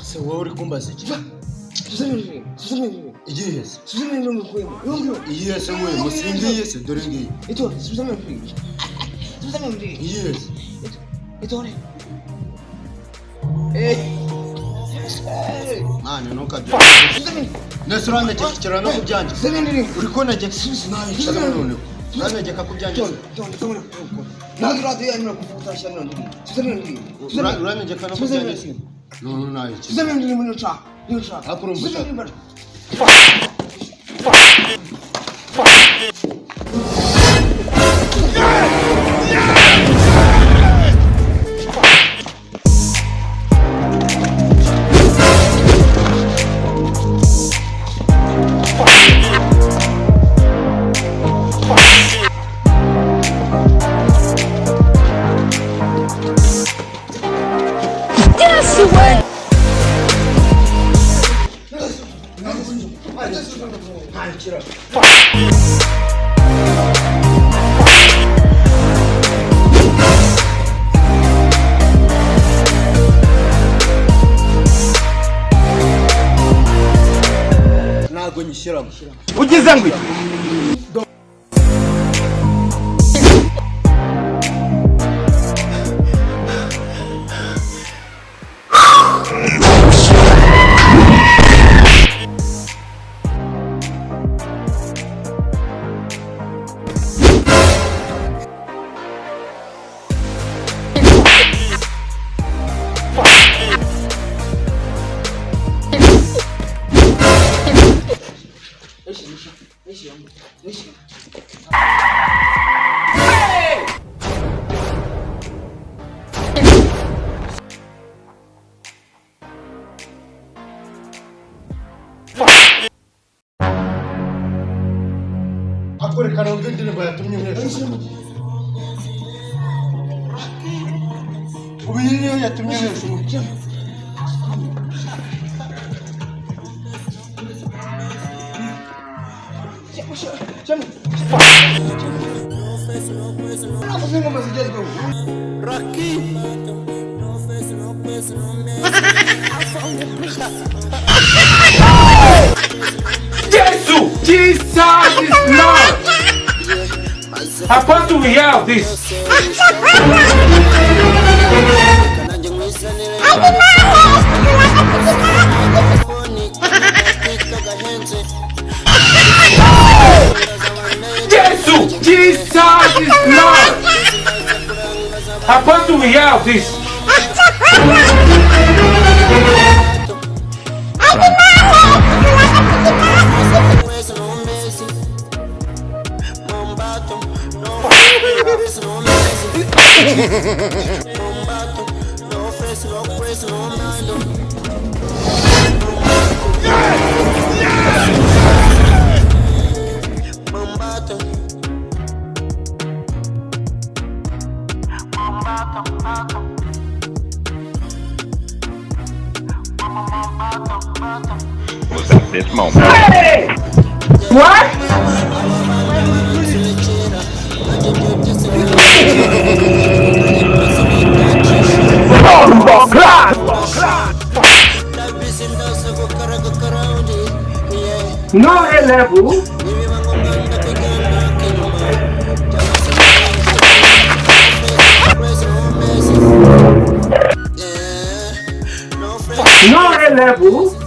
So wowe uri kumbaza iki? Yes. Yes, we musingiye se dore ngiye. Yes. Mane ntukajye. Nesurane cyikira no kubyanje. Uri kona je nayo cyara none. Nane je kakubyanje. Nagrado yanyu kufutasha none. Urane je kana kubyanje. No, nayo. Sizamendiri muri cha. Akurumbuka. Nago nyishira. Ugize ngwi. Akore karonge ndine bayatumye mwese. Ubiniyo yatumye mwese. Jesus is Lord. How do we have this? Jesus is Lord. How do we have this? Was at this moment. Hey! What? No A level. No A level.